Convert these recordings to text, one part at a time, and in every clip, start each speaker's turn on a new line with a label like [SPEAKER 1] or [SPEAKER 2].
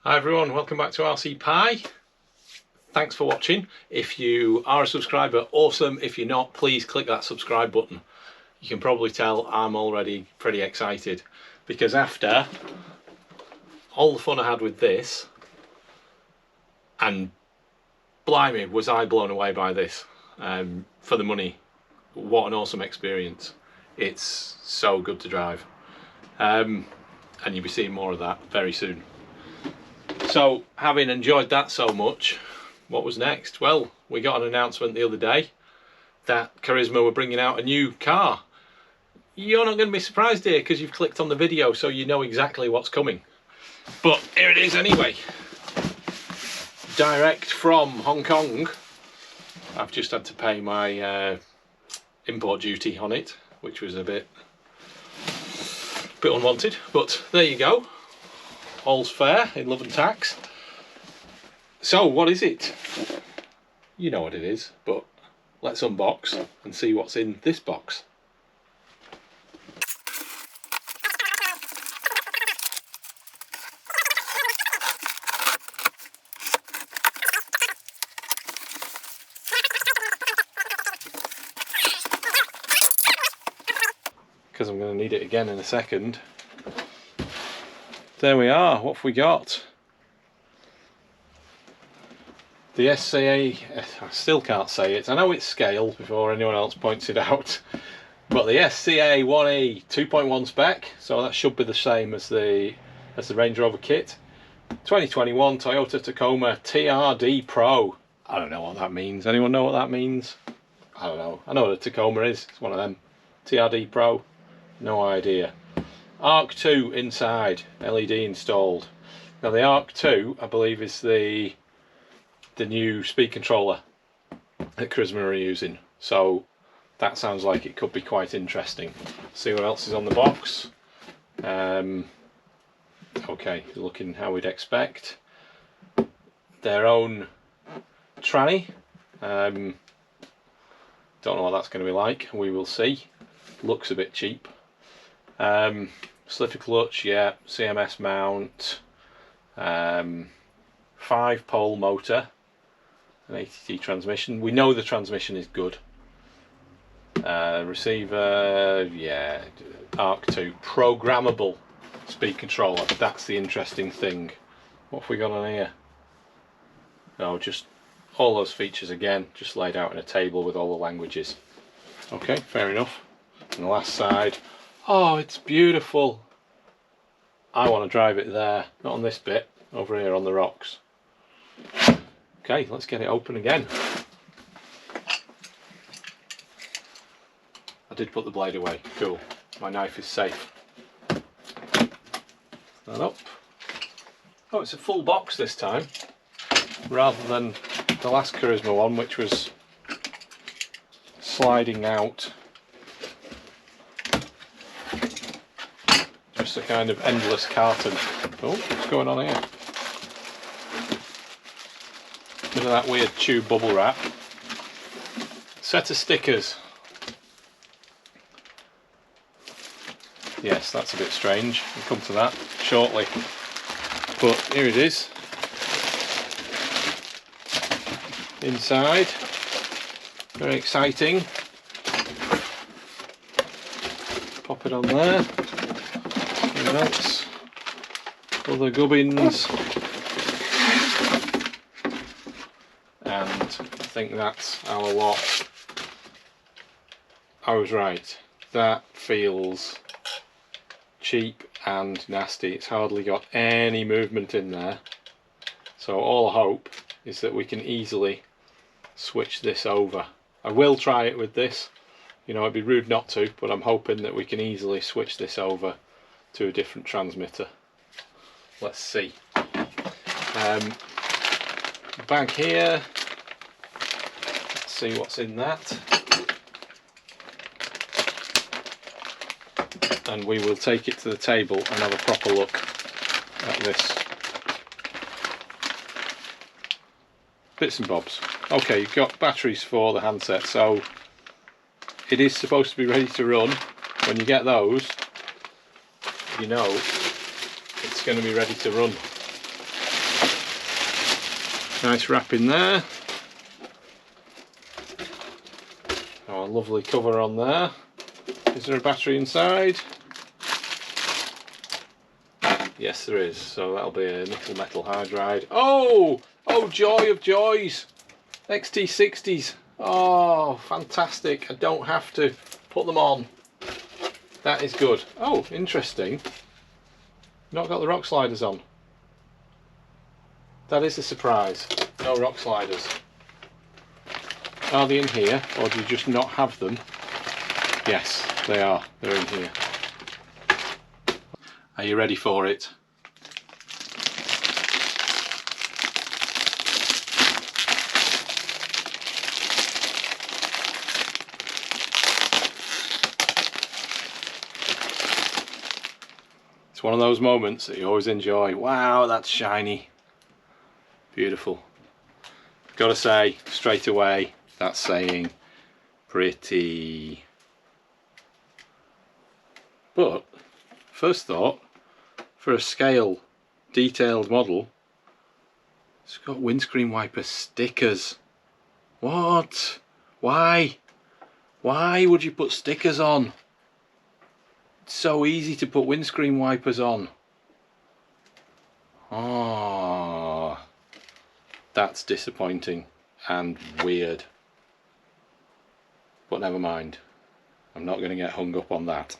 [SPEAKER 1] Hi everyone, welcome back to RC Pie. Thanks for watching. If you are a subscriber, awesome. If you're not, please click that subscribe button. You can probably tell I'm already pretty excited because after all the fun I had with this, and blimey was I blown away by this, for the money, what an awesome experience. It's so good to drive, and you'll be seeing more of that very soon. So, having enjoyed that so much, what was next? Well, we got an announcement the other day that Carisma were bringing out a new car. You're not going to be surprised here because you've clicked on the video, so you know exactly what's coming. But here it is anyway. Direct from Hong Kong. I've just had to pay my import duty on it, which was a bit unwanted, but there you go. All's fair in love and tax. So what is it? You know what it is, but let's unbox and see what's in this box. Because I'm going to need it again in a second. There we are, what have we got? The SCA, I still can't say it, I know it's scaled before anyone else points it out, but the SCA-1E 2.1 spec, so that should be the same as the Range Rover kit. 2021 Toyota Tacoma TRD Pro. I don't know what that means. Anyone know what that means? I don't know. I know what a Tacoma is, it's one of them. TRD Pro, no idea. Arc 2 inside, LED installed. Now the Arc 2, I believe, is the new speed controller that Carisma are using. So that sounds like it could be quite interesting. See what else is on the box. Okay, looking how we'd expect. Their own tranny. Don't know what that's going to be like. We will see. Looks a bit cheap. Slipper clutch, yeah, CMS mount, 5-pole motor, an ATT transmission. We know the transmission is good. Receiver, yeah, Arc 2, programmable speed controller. That's the interesting thing. What have we got on here? No, just all those features again, just laid out in a table with all the languages. Okay, fair enough. And the last side. Oh, it's beautiful. I want to drive it there, not on this bit, over here on the rocks. Okay, let's get it open again. I did put the blade away, cool. My knife is safe. That up. Oh, it's a full box this time, rather than the last Carisma one, which was sliding out. Just a kind of endless carton. Oh, what's going on here? Bit of that weird tube bubble wrap. Set of stickers. Yes, that's a bit strange. We'll come to that shortly. But here it is. Inside. Very exciting. Pop it on there. Else, other gubbins, and I think that's our lot. I was right, that feels cheap and nasty. It's hardly got any movement in there, so all I hope is that we can easily switch this over. I will try it with this, you know, it'd be rude not to, but I'm hoping that we can easily switch this over to a different transmitter. Let's see. Bag here. Let's see what's in that. And we will take it to the table and have a proper look at this. Bits and bobs. Okay, you've got batteries for the handset, so it is supposed to be ready to run. When you get those, you know it's going to be ready to run. Nice wrap in there. Oh, a lovely cover on there. Is there a battery inside? Yes, there is. So that'll be a nickel metal hydride. Oh! Oh, joy of joys! XT60s. Oh, fantastic. I don't have to put them on. That is good. Oh, interesting. Not got the rock sliders on. That is a surprise. No rock sliders. Are they in here, or do you just not have them? Yes, they are. They're in here. Are you ready for it? It's one of those moments that you always enjoy. Wow, that's shiny. Beautiful. Gotta say, straight away, that's saying pretty. But, first thought, for a scale detailed model, it's got windscreen wiper stickers. What? Why? Why would you put stickers on? It's so easy to put windscreen wipers on. Oh, that's disappointing and weird. But never mind. I'm not going to get hung up on that.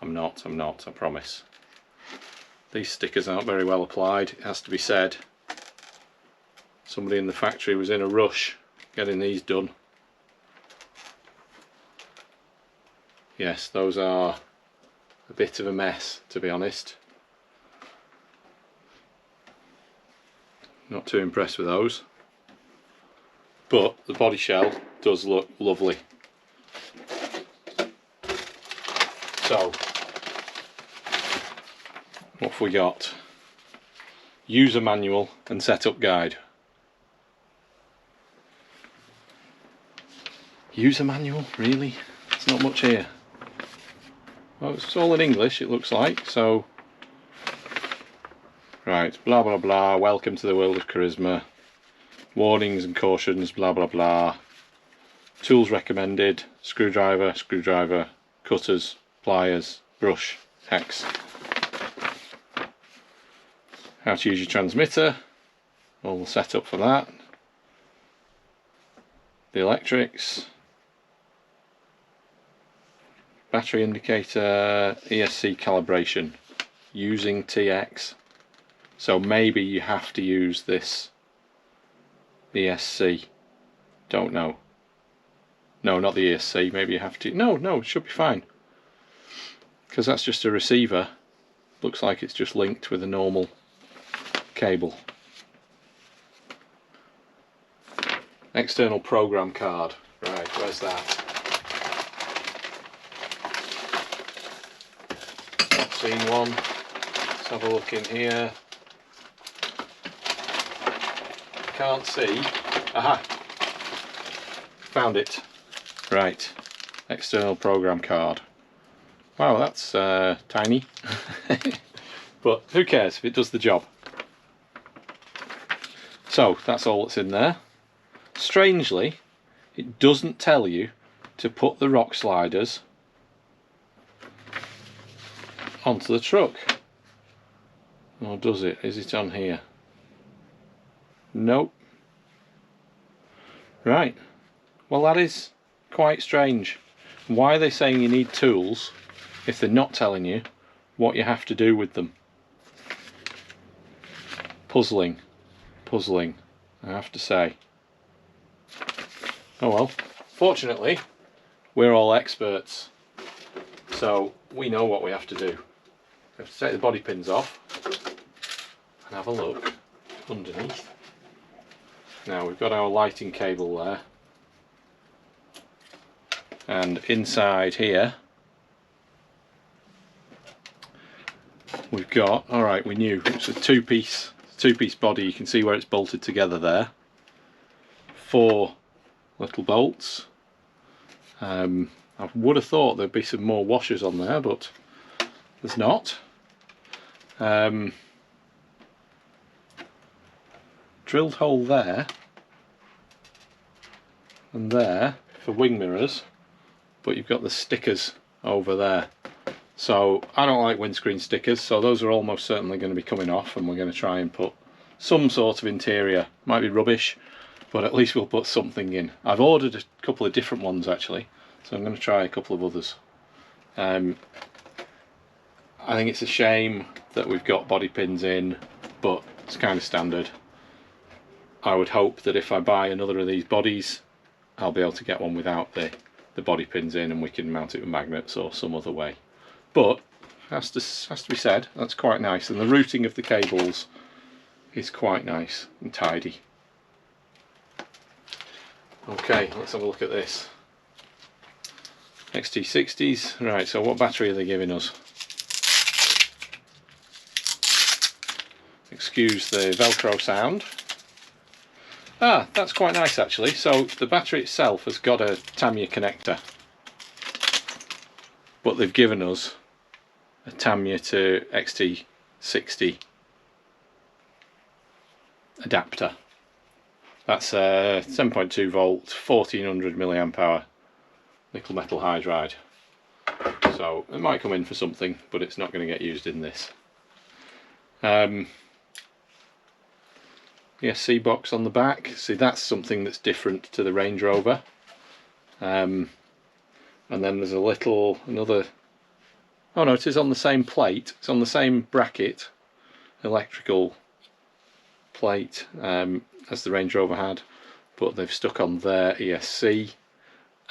[SPEAKER 1] I'm not, I promise. These stickers aren't very well applied, it has to be said. Somebody in the factory was in a rush getting these done. Yes, those are a bit of a mess, to be honest. Not too impressed with those. But the body shell does look lovely. So, what have we got? User manual and setup guide. User manual? Really? There's not much here. Well, it's all in English, it looks like, so... Right, blah blah blah, welcome to the world of Carisma. Warnings and cautions, blah blah blah. Tools recommended, screwdriver, screwdriver, cutters, pliers, brush, hex. How to use your transmitter, all the setup for that. The electrics. Battery indicator, ESC calibration, using TX. So maybe you have to use this ESC. Don't know. No, not the ESC. Maybe you have to. No, it should be fine. Because that's just a receiver. Looks like it's just linked with a normal cable. External program card. Right, where's that? Not seen one. Let's have a look in here. Can't see. Aha! Found it. Right. External program card. Wow, that's tiny. But who cares if it does the job. So that's all that's in there. Strangely, it doesn't tell you to put the rock sliders onto the truck. Or does it? Is it on here? Nope. Right. Well, that is quite strange. Why are they saying you need tools if they're not telling you what you have to do with them? Puzzling. Puzzling, I have to say. Oh well. Fortunately, we're all experts. So we know what we have to do. We have to take the body pins off and have a look underneath. Now we've got our lighting cable there, and inside here we've got, alright, we knew it's a two-piece body. You can see where it's bolted together there. 4 little bolts. I would have thought there'd be some more washers on there, but there's not. drilled hole there and there for wing mirrors, but you've got the stickers over there. So I don't like windscreen stickers, so those are almost certainly going to be coming off, and we're going to try and put some sort of interior. Might be rubbish, but at least we'll put something in. I've ordered a couple of different ones actually, so I'm going to try a couple of others. I think it's a shame that we've got body pins in, but it's kind of standard. I would hope that if I buy another of these bodies, I'll be able to get one without the body pins in, and we can mount it with magnets or some other way. But has to be said, that's quite nice, and the routing of the cables is quite nice and tidy. Okay, let's have a look at this. XT60s, right, so what battery are they giving us? Excuse the Velcro sound. Ah, that's quite nice actually. So the battery itself has got a Tamiya connector, but they've given us a Tamiya to XT60 adapter. That's a 7.2 volt, 1400 milliamp hour nickel metal hydride. So it might come in for something, but it's not going to get used in this. The SC box on the back, see that's something that's different to the Range Rover. And then there's another, oh no, it is on the same plate, it's on the same bracket, electrical plate as the Range Rover had, but they've stuck on their ESC,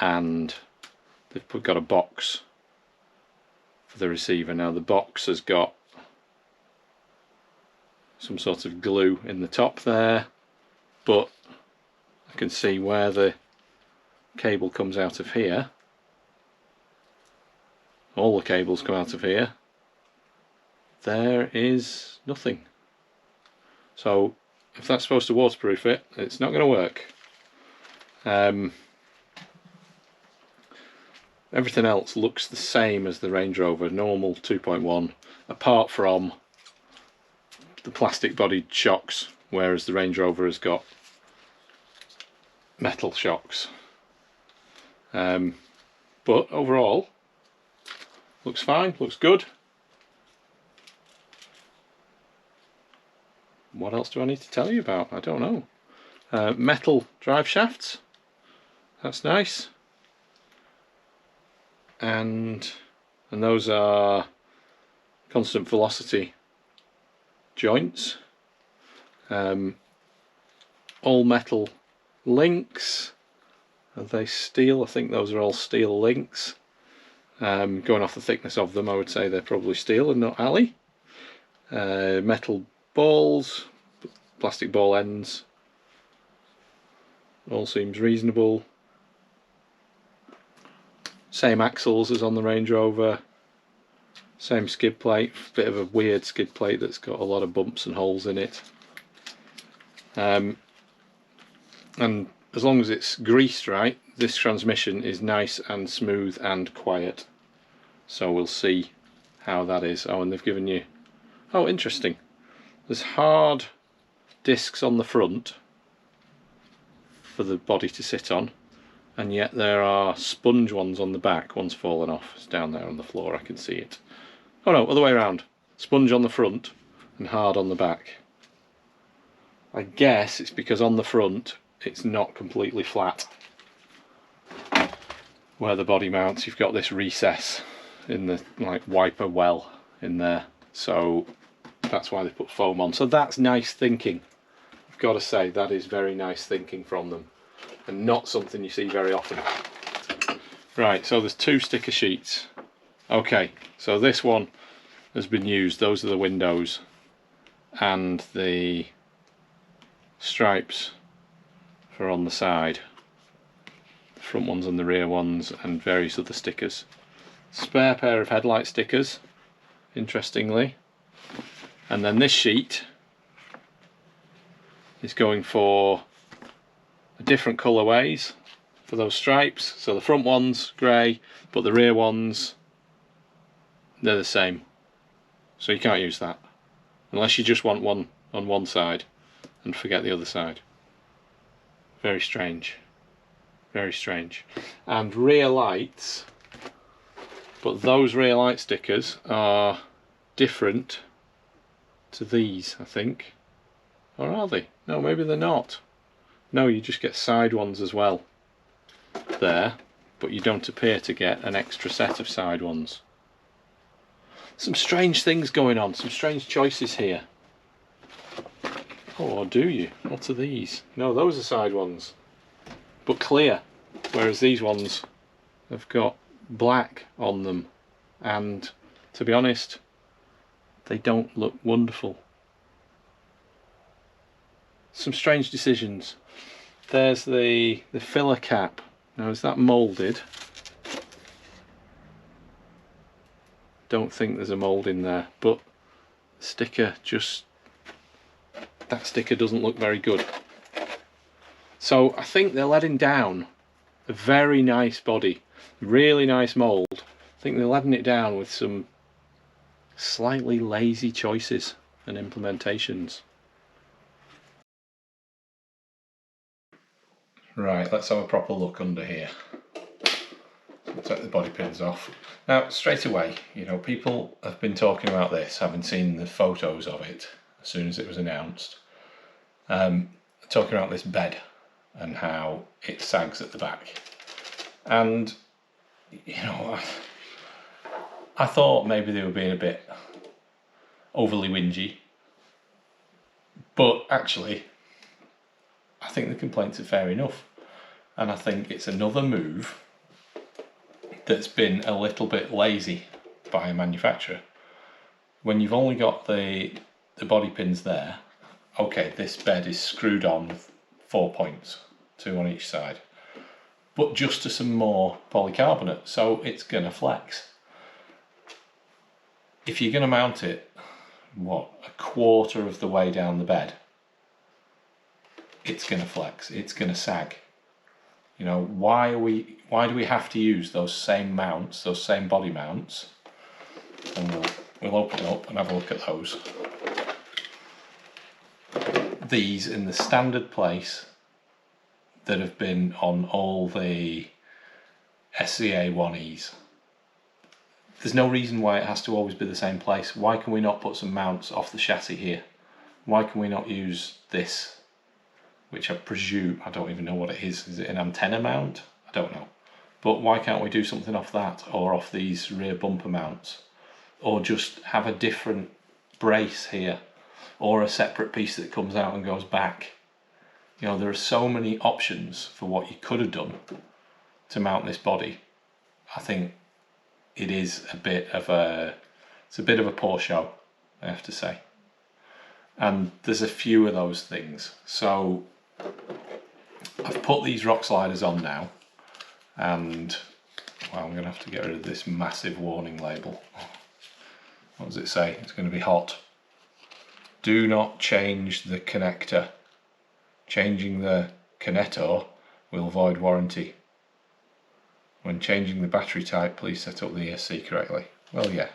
[SPEAKER 1] and they've got a box for the receiver. Now the box has got some sort of glue in the top there, but I can see where the cable comes out of here. All the cables come out of here. There is nothing. So if that's supposed to waterproof it, it's not going to work. Everything else looks the same as the Range Rover, normal 2.1, apart from the plastic bodied shocks, whereas the Range Rover has got metal shocks. But overall looks fine, looks good. What else do I need to tell you about? I don't know. Metal drive shafts, that's nice, and those are constant velocity joints. All metal links. Are they steel? I think those are all steel links. Going off the thickness of them, I would say they're probably steel and not alley. Metal balls, plastic ball ends. All seems reasonable. Same axles as on the Range Rover. Same skid plate, bit of a weird skid plate that's got a lot of bumps and holes in it. And as long as it's greased right, this transmission is nice and smooth and quiet. So we'll see how that is. Oh, and they've given you, oh interesting, there's hard discs on the front for the body to sit on, and yet there are sponge ones on the back. One's fallen off, it's down there on the floor, I can see it. Oh no, other way around. Sponge on the front and hard on the back. I guess it's because on the front it's not completely flat. Where the body mounts, you've got this recess in the like wiper well in there. So that's why they put foam on. So that's nice thinking. I've got to say, that is very nice thinking from them, and not something you see very often. Right, so there's two sticker sheets. Okay, so this one has been used. Those are the windows and the stripes for on the side, the front ones and the rear ones, and various other stickers. Spare pair of headlight stickers, interestingly, and then this sheet is going for different colourways for those stripes. So the front ones grey, but the rear ones, they're the same, so you can't use that unless you just want one on one side. and forget the other side. Very strange. Very strange. And rear lights, but those rear light stickers are different to these, I think. Or are they? No, maybe they're not. No, you just get side ones as well there, but you don't appear to get an extra set of side ones. Some strange things going on, some strange choices here. Oh, or do you? What are these? No, those are side ones, but clear, whereas these ones have got black on them, and to be honest, they don't look wonderful. Some strange decisions. There's the filler cap. Now, is that moulded? Don't think there's a mould in there, but the sticker just, that sticker doesn't look very good. So I think they're letting down a very nice body, really nice mould. I think they're letting it down with some slightly lazy choices and implementations. Right, let's have a proper look under here. We'll take the body pins off. Now, straight away, you know, people have been talking about this, having seen the photos of it as soon as it was announced, talking about this bed and how it sags at the back. And, you know, I thought maybe they were being a bit overly whingy, but actually, I think the complaints are fair enough. And I think it's another move that's been a little bit lazy by a manufacturer. When you've only got the body pins there, okay, this bed is screwed on 4 points, 2 on each side, but just to some more polycarbonate, so it's gonna flex. If you're gonna mount it, what, a quarter of the way down the bed, it's gonna flex, it's gonna sag. You know, why do we have to use those same mounts, those same body mounts? And we'll open it up and have a look at those. These in the standard place that have been on all the SCA-1Es. There's no reason why it has to always be the same place. Why can we not put some mounts off the chassis here? Why can we not use this? Which I presume, I don't even know what it is. Is it an antenna mount? I don't know. But why can't we do something off that, or off these rear bumper mounts? Or just have a different brace here, or a separate piece that comes out and goes back. You know, there are so many options for what you could have done to mount this body. I think it is a bit of a poor show, I have to say. And there's a few of those things. So I've put these rock sliders on now, and well, I'm going to have to get rid of this massive warning label. What does it say? It's going to be hot. Do not change the connector. Changing the connector will void warranty. When changing the battery type, please set up the ESC correctly. Well, yeah.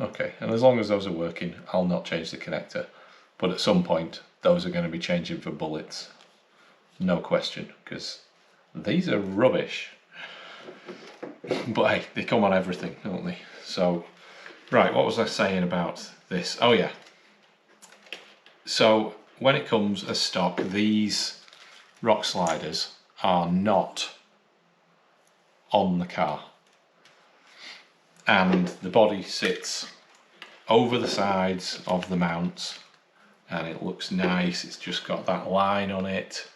[SPEAKER 1] Okay, and as long as those are working, I'll not change the connector. But at some point, those are going to be changing for bullets. No question, because these are rubbish. But hey, they come on everything, don't they? So, right, what was I saying about this? Oh yeah. So, when it comes as stock, these rock sliders are not on the car. And the body sits over the sides of the mounts, and it looks nice. It's just got that line on it.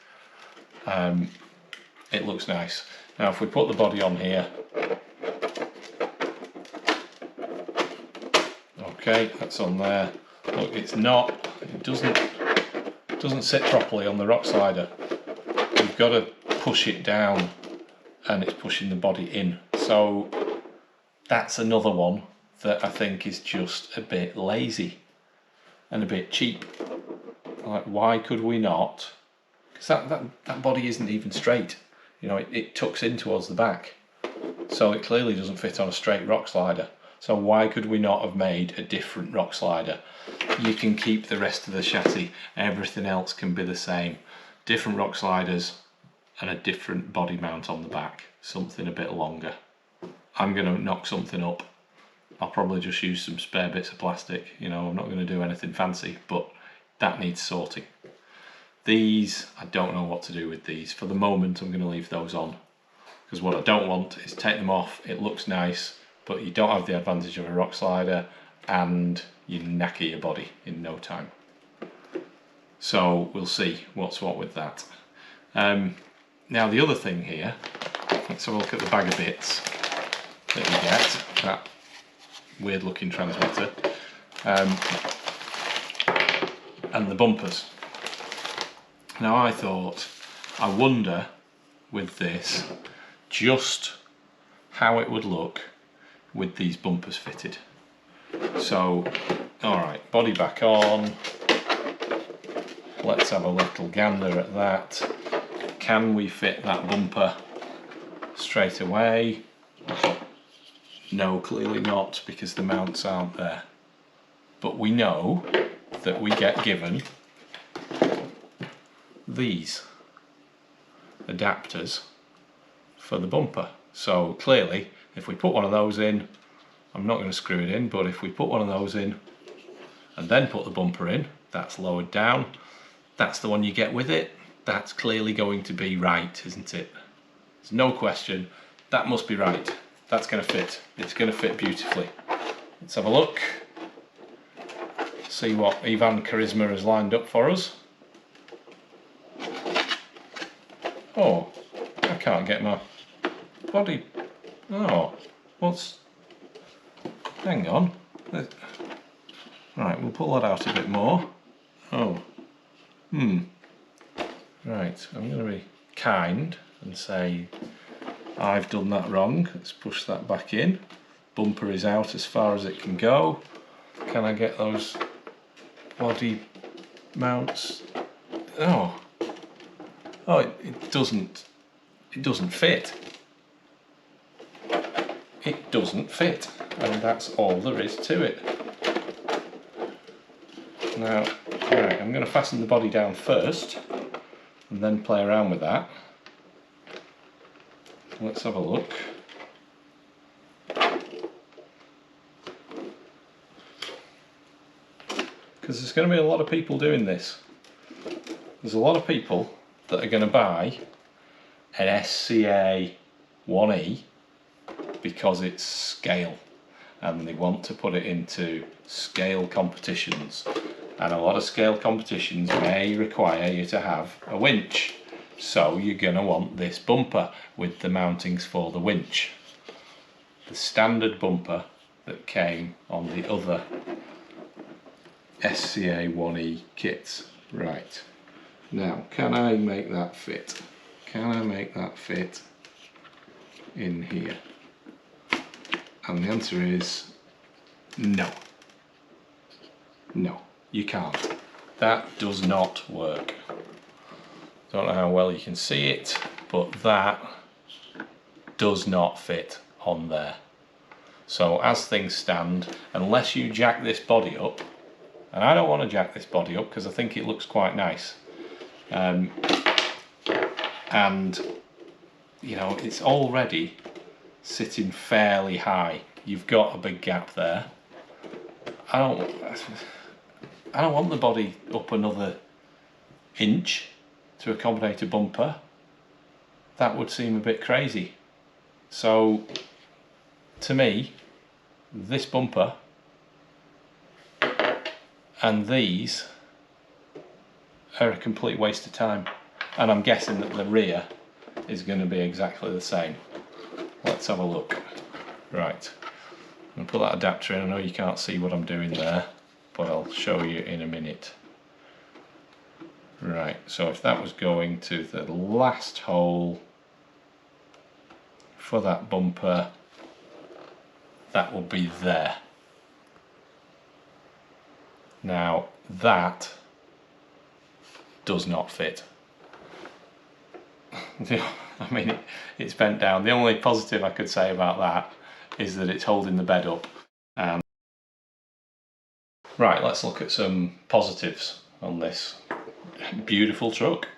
[SPEAKER 1] It looks nice. Now if we put the body on here, okay, that's on there. Look, it's not, it doesn't sit properly on the rock slider. You've got to push it down, and it's pushing the body in. So that's another one that I think is just a bit lazy and a bit cheap. Like, why could we not? Because that body isn't even straight. You know, it tucks in towards the back, so it clearly doesn't fit on a straight rock slider. So why could we not have made a different rock slider? You can keep the rest of the chassis, everything else can be the same. Different rock sliders and a different body mount on the back, something a bit longer. I'm going to knock something up. I'll probably just use some spare bits of plastic, you know, I'm not going to do anything fancy, but that needs sorting. These, I don't know what to do with these. For the moment, I'm going to leave those on, because what I don't want is take them off. It looks nice, but you don't have the advantage of a rock slider, and you knacker your body in no time. So we'll see what's what with that. Now the other thing here, let's have a look at the bag of bits that you get, that weird looking transmitter, and the bumpers. Now I thought, I wonder with this just how it would look with these bumpers fitted. So, alright, body back on, let's have a little gander at that. Can we fit that bumper straight away? No, clearly not, because the mounts aren't there. But we know that we get given these adapters for the bumper. So clearly, if we put one of those in, I'm not going to screw it in, but if we put one of those in and then put the bumper in, that's lowered down, that's the one you get with it. That's clearly going to be right, isn't it? There's no question, that must be right. That's going to fit. It's going to fit beautifully. Let's have a look. See what Ivan Carisma has lined up for us. Oh, I can't get my body. Oh, what's... Hang on. Right, we'll pull that out a bit more. Oh. Right, I'm going to be kind and say I've done that wrong. Let's push that back in. Bumper is out as far as it can go. Can I get those body mounts? Oh, it doesn't fit. It doesn't fit, and that's all there is to it. Now, right, I'm going to fasten the body down first and then play around with that. Let's have a look. Because there's going to be a lot of people doing this. There's a lot of people that are going to buy an SCA-1E because it's scale, and they want to put it into scale competitions, and a lot of scale competitions may require you to have a winch, so you're going to want this bumper with the mountings for the winch. The standard bumper that came on the other SCA-1E kits. Right, now can I make that fit? Can I make that fit in here? And the answer is no. No, you can't. That does not work. Don't know how well you can see it, but that does not fit on there. So as things stand, unless you jack this body up, and I don't want to jack this body up because I think it looks quite nice, and you know, it's already sitting fairly high. You've got a big gap there. I don't want the body up another inch to accommodate a bumper. That would seem a bit crazy. So to me, this bumper and these are a complete waste of time, and I'm guessing that the rear is going to be exactly the same. Let's have a look. Right, I'm going to put that adapter in. I know you can't see what I'm doing there, but I'll show you in a minute. Right, so if that was going to the last hole for that bumper, that will be there. Now that does not fit. I mean, it's bent down. The only positive I could say about that is that it's holding the bed up. Right, let's look at some positives on this beautiful truck.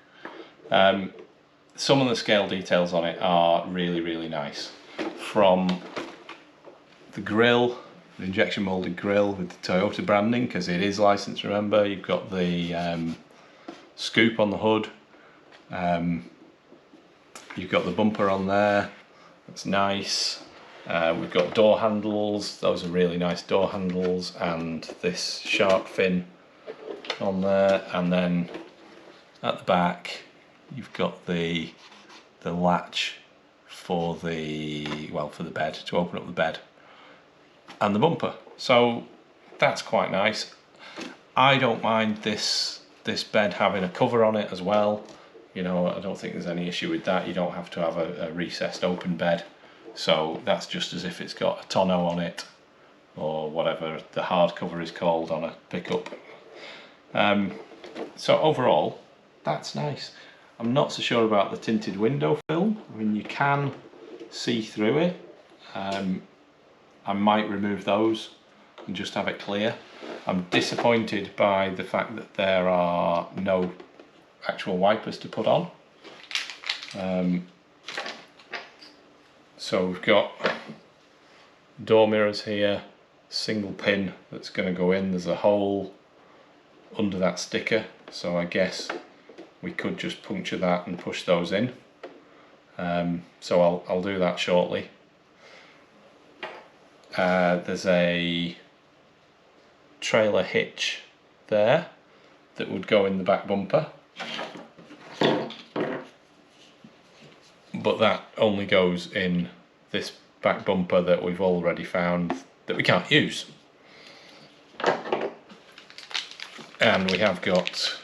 [SPEAKER 1] Some of the scale details on it are really nice. From the grille, the injection molded grille with the Toyota branding, because it is licensed, remember. You've got the scoop on the hood. You've got the bumper on there. That's nice. We've got door handles. Those are really nice door handles, and this shark fin on there. And then at the back, you've got the latch for the bed, to open up the bed, and the bumper. So that's quite nice. I don't mind this bed having a cover on it as well. You know, I don't think there's any issue with that. You don't have to have a recessed open bed. So that's just as if it's got a tonneau on it, or whatever the hard cover is called on a pickup. So overall, that's nice. I'm not so sure about the tinted window film. I mean, you can see through it. I might remove those and just have it clear. I'm disappointed by the fact that there are no actual wipers to put on. So we've got door mirrors here, single pin that's going to go in. There's a hole under that sticker, so I guess we could just puncture that and push those in. So I'll do that shortly. There's a trailer hitch there that would go in the back bumper, but that only goes in this back bumper that we've already found that we can't use. And we have got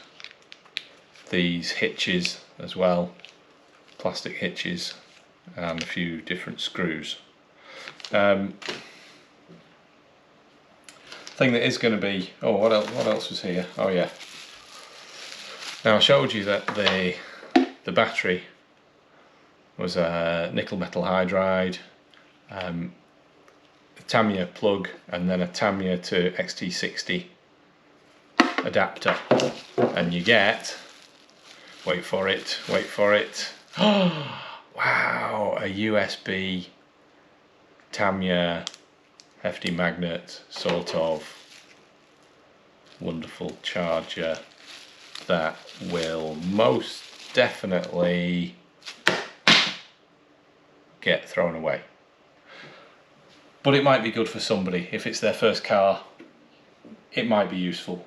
[SPEAKER 1] these hitches as well, plastic hitches, and a few different screws. Thing that is going to be, oh, what else was here? Oh yeah, now I showed you that the battery was a nickel metal hydride, a Tamiya plug, and then a Tamiya to XT60 adapter, and you get, wait for it, oh wow, a USB Tamiya hefty magnet sort of wonderful charger that will most definitely get thrown away. But it might be good for somebody. If it's their first car, it might be useful.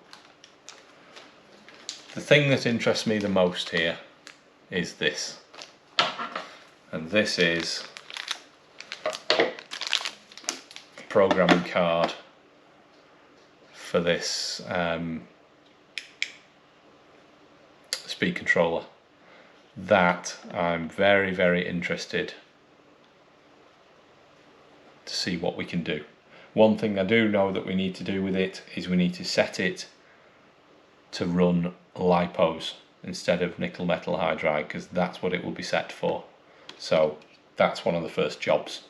[SPEAKER 1] The thing that interests me the most here is this. And this is a programming card for this speed controller that I'm very interested to see what we can do. One thing I do know that we need to do with it is we need to set it to run lipos instead of nickel metal hydride, because that's what it will be set for. So that's one of the first jobs.